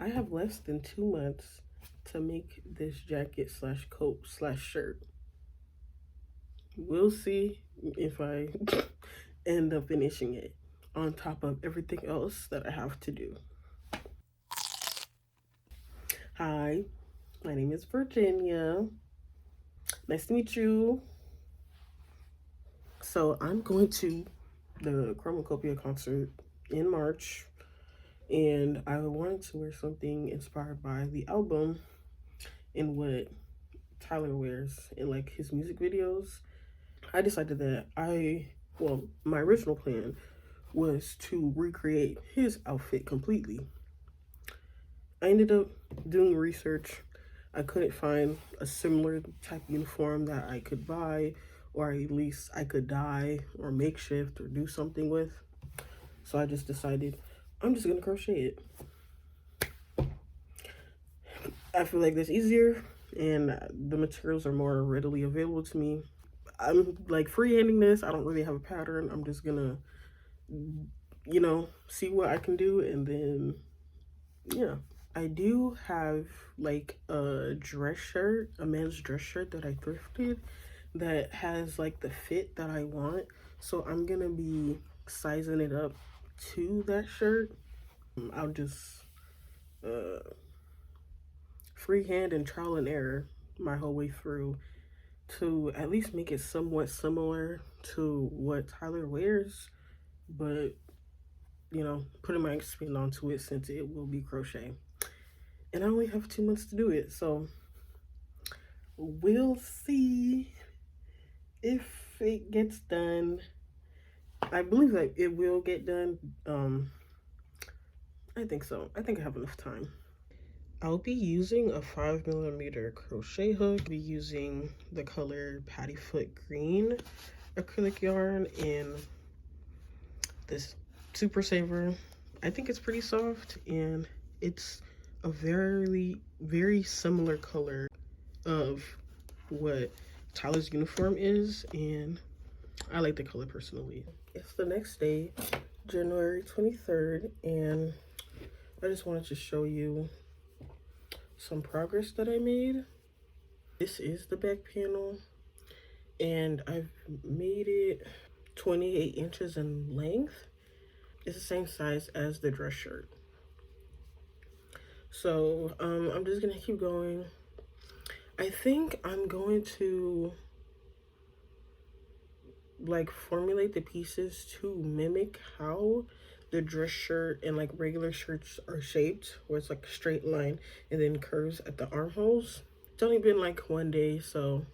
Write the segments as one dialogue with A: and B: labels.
A: I have less than 2 months to make this jacket slash coat slash shirt. We'll see if I end up finishing it on top of everything else that I have to do. Hi, my name is Virginia. Nice to meet you. So I'm going to the CHROMAKOPIA concert in March, and I wanted to wear something inspired by the album and what Tyler wears in like his music videos. I decided that my original plan was to recreate his outfit completely. I ended up doing research. I couldn't find a similar type uniform that I could buy, or at least I could dye or makeshift or do something with. So I just decided I'm just gonna crochet it. I feel like that's easier and the materials are more readily available to me. I'm like freehanding this. I don't really have a pattern. I'm just gonna, see what I can do, and then yeah. I do have like a dress shirt, a man's dress shirt that I thrifted that has like the fit that I want. So I'm gonna be sizing it up to that shirt. I'll just freehand and trial and error my whole way through to at least make it somewhat similar to what Tyler wears, but putting my spin onto it since it will be crochet. And I only have 2 months to do it, so we'll see if it gets done. I believe that it will get done. I think so. I think I have enough time. I'll be using a 5mm crochet hook. I'll be using the color Pattyfoot Green acrylic yarn in this Super Saver. I think it's pretty soft, and it's a very, very similar color of what Tyler's uniform is, and I like the color personally. It's the next day, January 23rd, and I just wanted to show you some progress that I made. This is the back panel, and I've made it 28 inches in length. It's the same size as the dress shirt. So I'm just gonna keep going. I think I'm going to like formulate the pieces to mimic how the dress shirt and like regular shirts are shaped, where it's like a straight line and then curves at the armholes. It's only been like 1 day, so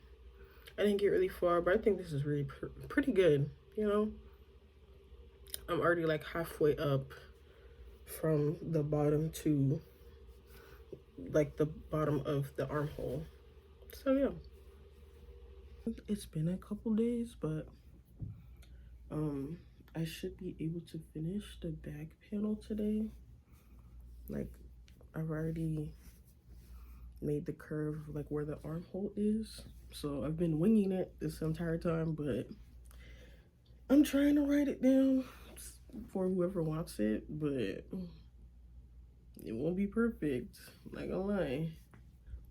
A: I didn't get really far, but I think this is really pretty good. I'm already like halfway up from the bottom to like the bottom of the armhole. So yeah, it's been a couple days, but I should be able to finish the back panel today. Like, I've already made the curve like where the armhole is, so I've been winging it this entire time, but I'm trying to write it down for whoever wants it, but it won't be perfect, not gonna lie.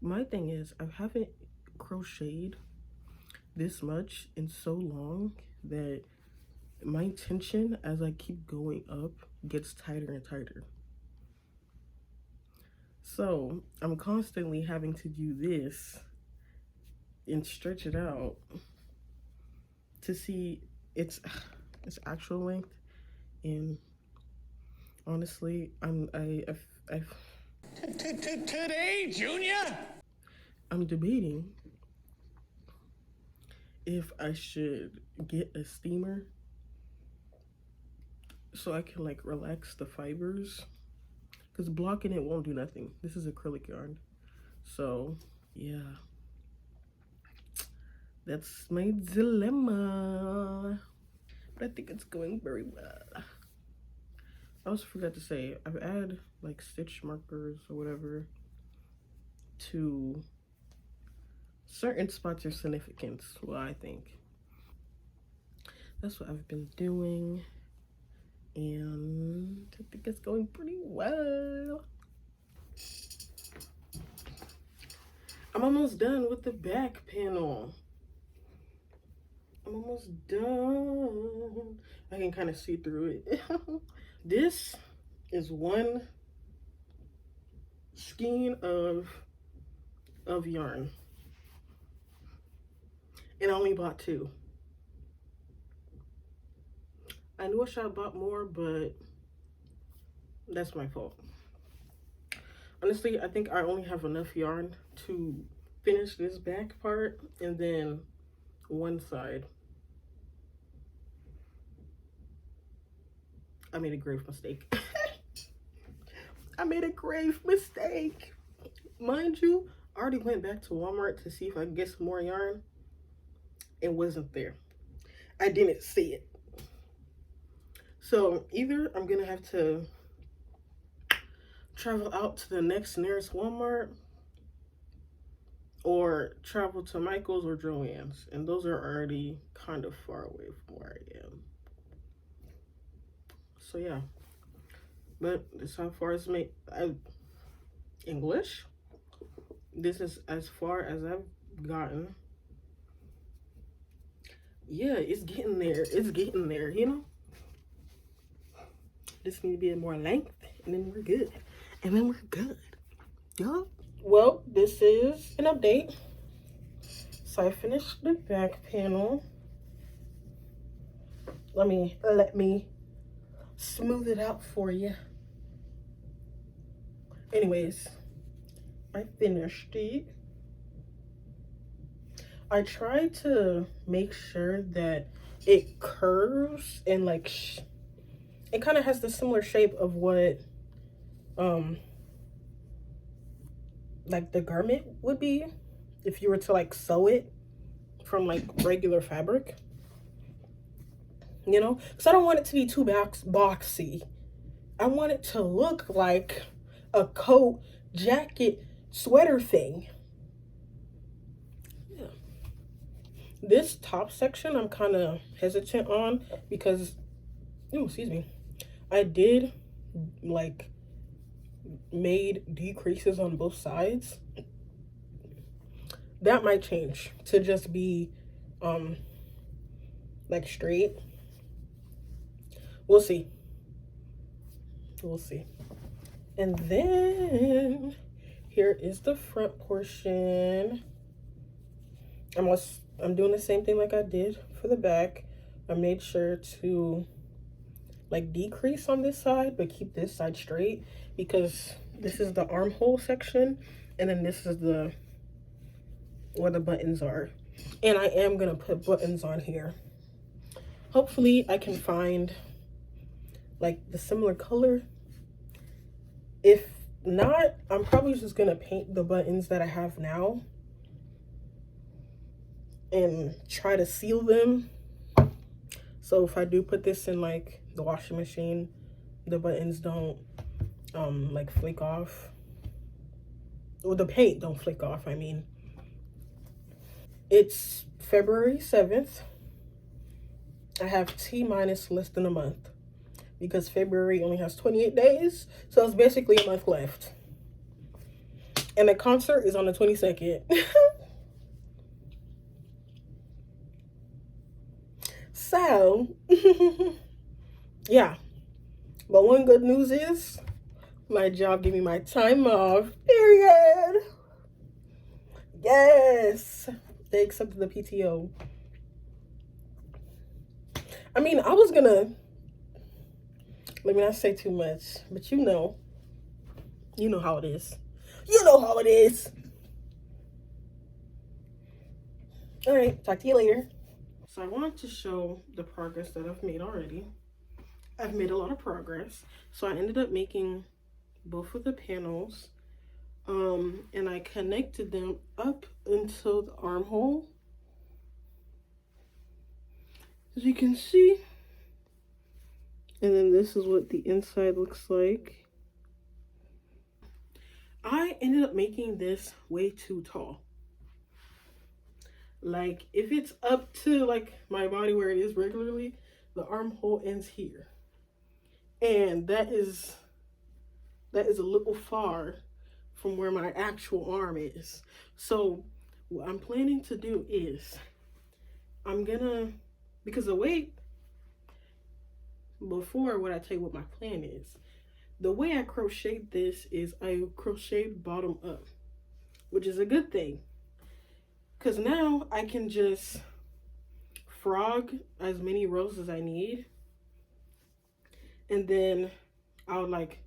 A: My thing is, I haven't crocheted this much in so long that my tension as I keep going up gets tighter and tighter. So I'm constantly having to do this and stretch it out to see its actual length. And honestly, Today, Junior, I'm debating if I should get a steamer so I can like relax the fibers, because blocking it won't do nothing. This is acrylic yarn, so yeah, that's my dilemma, but I think it's going very well. I also forgot to say, I've added like stitch markers or whatever to certain spots of significance. Well, I think that's what I've been doing, and I think it's going pretty well. I'm almost done with the back panel. I'm almost done. I can kind of see through it. This is one skein of yarn, and I only bought two. I knew I should have bought more, but that's my fault. Honestly, I think I only have enough yarn to finish this back part and then one side. I made a grave mistake. I made a grave mistake. Mind you, I already went back to Walmart to see if I could get some more yarn. It wasn't there. I didn't see it. So either I'm gonna have to travel out to the next nearest Walmart or travel to Michael's or Joann's, and those are already kind of far away from where I am. So yeah, but this is how far as English. This is as far as I've gotten. Yeah, it's getting there. It's getting there, you know? This needs to be more length, and then we're good. And then we're good. Yeah. Well, this is an update. So I finished the back panel. Let me smooth it out for you. Anyways, I finished it. I tried to make sure that it curves and like it kind of has the similar shape of what like the garment would be if you were to like sew it from like regular fabric, you know, because I don't want it to be too boxy. I want it to look like a coat, jacket, sweater thing. Yeah. This top section I'm kind of hesitant on because, oh, excuse me, I did like made decreases on both sides. That might change to just be like straight. We'll see. We'll see. And then here is the front portion. I'm doing the same thing like I did for the back. I made sure to like decrease on this side but keep this side straight because this is the armhole section and then this is the where the buttons are, and I am gonna put buttons on here. Hopefully I can find like the similar color. If not, I'm probably just gonna paint the buttons that I have now and try to seal them. So if I do put this in like the washing machine, the buttons don't like flake off. Or the paint don't flake off, I mean. It's February 7th. I have T-minus less than a month because February only has 28 days. So it's basically a month left. And the concert is on the 22nd. So, yeah. But one good news is my job gave me my time off, period. Yes. They accepted the PTO. I mean, I was gonna, let me not say too much, but you know how it is. You know how it is. All right, talk to you later. So I wanted to show the progress that I've made already. I've made a lot of progress. So I ended up making both of the panels, and I connected them up until the armhole. As you can see. And then this is what the inside looks like. I ended up making this way too tall. Like if it's up to like my body where it is regularly, the armhole ends here. And that is a little far from where my actual arm is. So what I'm planning to do is I'm gonna, because the way, before what I tell you what my plan is, the way I crochet this is I crochet bottom up, which is a good thing. Because now I can just frog as many rows as I need. And then I'll like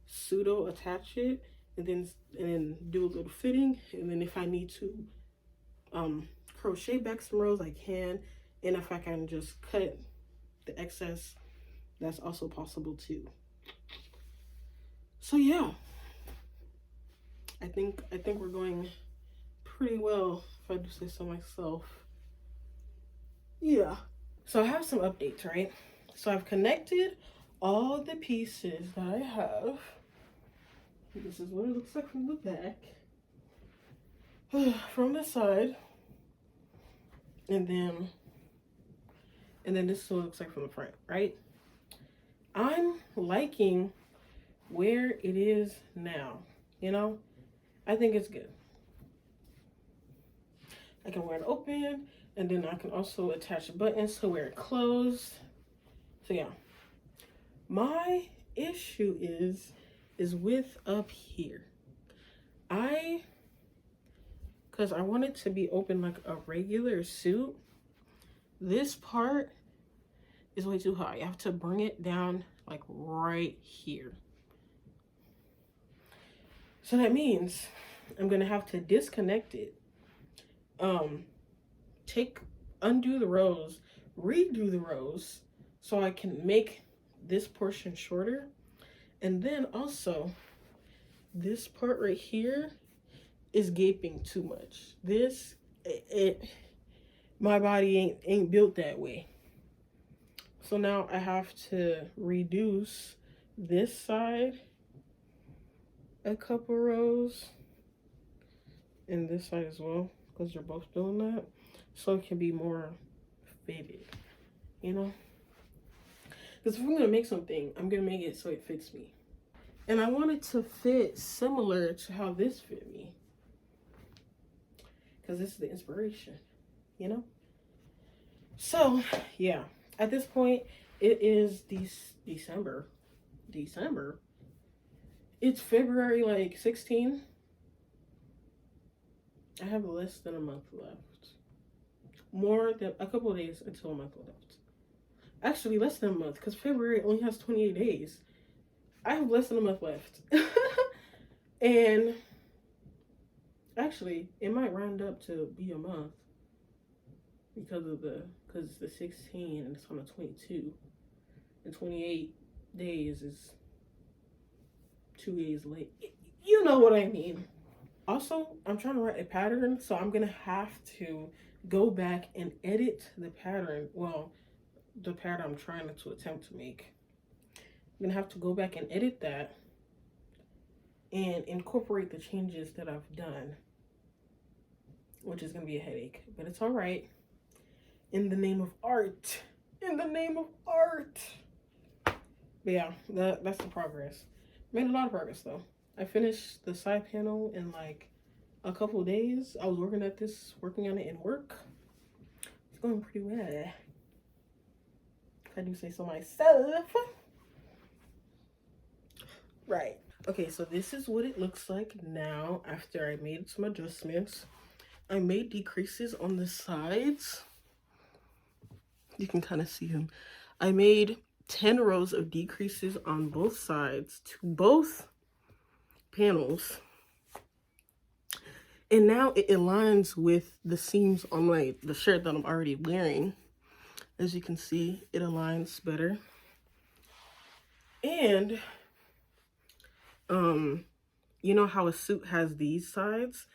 A: pseudo attach it and then do a little fitting. And then if I need to crochet back some rows, I can. And if I can just cut the excess, that's also possible too. So yeah, I think we're going pretty well, if I do say so myself. Yeah. So I have some updates, right? So I've connected all the pieces that I have. This is what it looks like from the back. From the side. And then this is what it looks like from the front, right? I'm liking where it is now, you know? I think it's good. I can wear it open, and then I can also attach buttons to wear it closed. So yeah. My issue is with up here. Because I want it to be open like a regular suit. This part is way too high. I have to bring it down like right here. So that means I'm gonna have to disconnect it. Undo the rows, redo the rows so I can make this portion shorter. And then also this part right here is gaping too much. My body ain't built that way. So now I have to reduce this side a couple rows and this side as well, because they're both doing that, so it can be more fitted, you know? Because if I'm gonna make something, I'm gonna make it so it fits me. And I want it to fit similar to how this fit me, because this is the inspiration, you know? So yeah, at this point it is December. It's February like 16. I have less than a month left. More than a couple of days until a month left. Actually, less than a month, because February only has 28 days. I have less than a month left. And actually, it might round up to be a month because it's the 16 and it's on the 22. And 28 days is 2 days late. You know what I mean. Also, I'm trying to write a pattern, so I'm gonna have to go back and edit the pattern. Well, the pattern I'm trying to attempt to make. I'm gonna have to go back and edit that and incorporate the changes that I've done, which is gonna be a headache, but it's all right. In the name of art. In the name of art. But yeah, that's the progress. Made a lot of progress though. I finished the side panel in like a couple of days. I was working on it in work. It's going pretty well, if I do say so myself. Right. Okay, so this is what it looks like now after I made some adjustments. I made decreases on the sides. You can kind of see them. I made 10 rows of decreases on both sides to both panels. And now it aligns with the seams on the shirt that I'm already wearing. As you can see, it aligns better. And you know how a suit has these sides?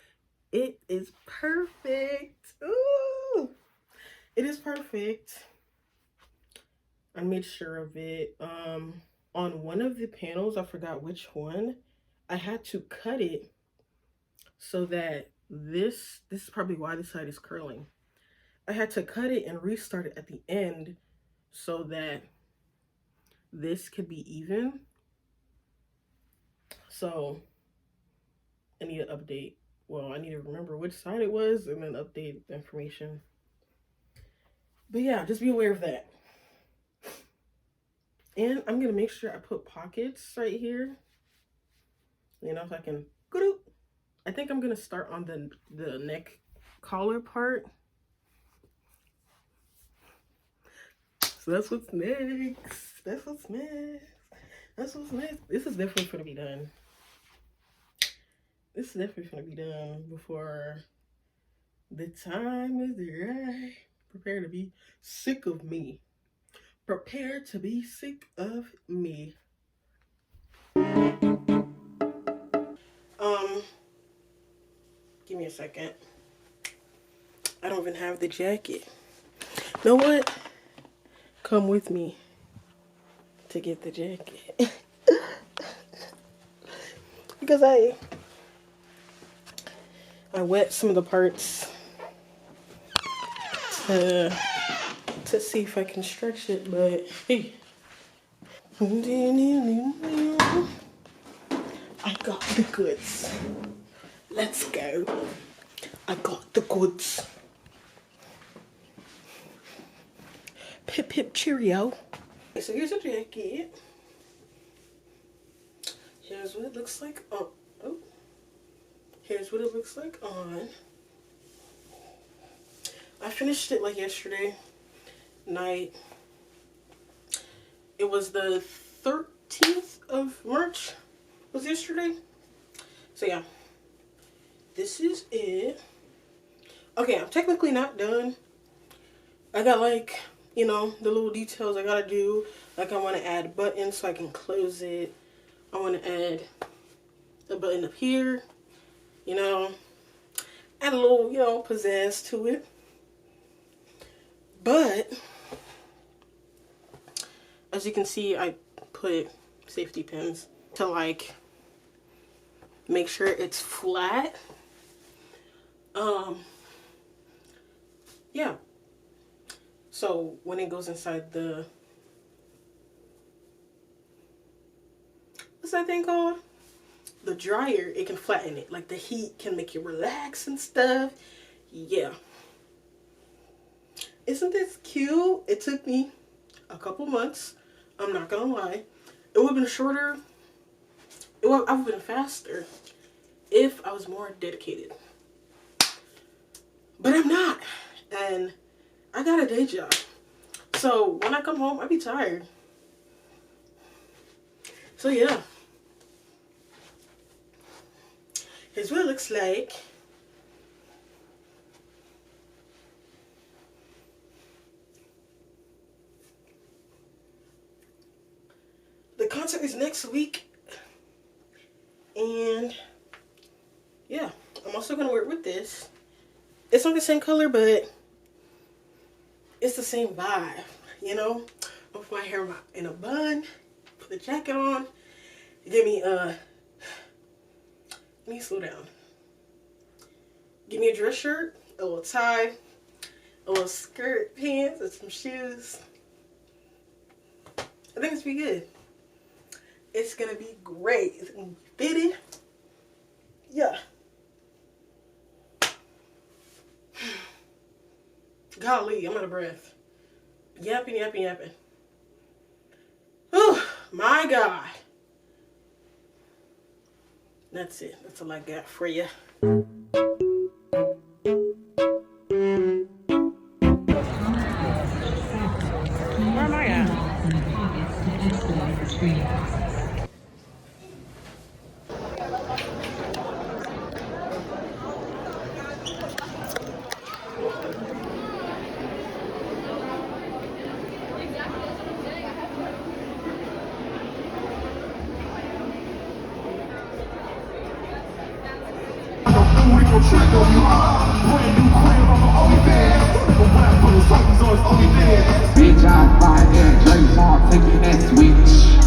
A: It is perfect. Ooh, it is perfect. I made sure of it. On one of the panels, I forgot which one, I had to cut it so that this is probably why this side is curling. I had to cut it and restart it at the end so that this could be even. So update. Well, I need to remember which side it was and then update the information. But yeah, just be aware of that. And I'm gonna make sure I put pockets right here. You know, if I can. I think I'm gonna start on the neck collar part. So that's what's next. That's what's next. That's what's next. This is definitely gonna be done. This is definitely gonna be done before the time is right. Prepare to be sick of me. Prepare to be sick of me. Give me a second. I don't even have the jacket. You know what? Come with me to get the jacket. Because I wet some of the parts to see if I can stretch it, but hey. I got the goods. Let's go. I got the goods. Pip pip cheerio. Okay, so here's a jacket. Here's what it looks like on. Oh. Here's what it looks like on. I finished it like yesterday night. It was the 13th of March. Was yesterday. So yeah. This is it. Okay, I'm technically not done. I got like, you know, the little details I gotta do. Like I want to add buttons so I can close it. I want to add a button up here. You know, add a little, you know, pizzazz to it. But as you can see, I put safety pins to like make sure it's flat. Yeah. So when it goes inside the, what's that thing called? The dryer, it can flatten it. Like the heat can make you relax and stuff. Yeah. Isn't this cute? It took me a couple months. I'm not gonna lie. It would have been shorter. I would have been faster if I was more dedicated. But I'm not. And I got a day job. So when I come home, I be tired. So yeah. Here's what it looks like. The concert is next week. And yeah, I'm also gonna wear it with this. It's not the same color, but it's the same vibe, you know? I'll put my hair in a bun, put the jacket on, let me slow down. Give me a dress shirt, a little tie, a little skirt, pants, and some shoes. I think it's gonna be good. It's gonna be great. It's gonna be fitted. Yeah. Golly, I'm out of breath. Yapping. Oh, my God. That's it. That's all I got for you. Where am I at?
B: Bitch, I'm fine, yeah, Drake's on, taking that switch.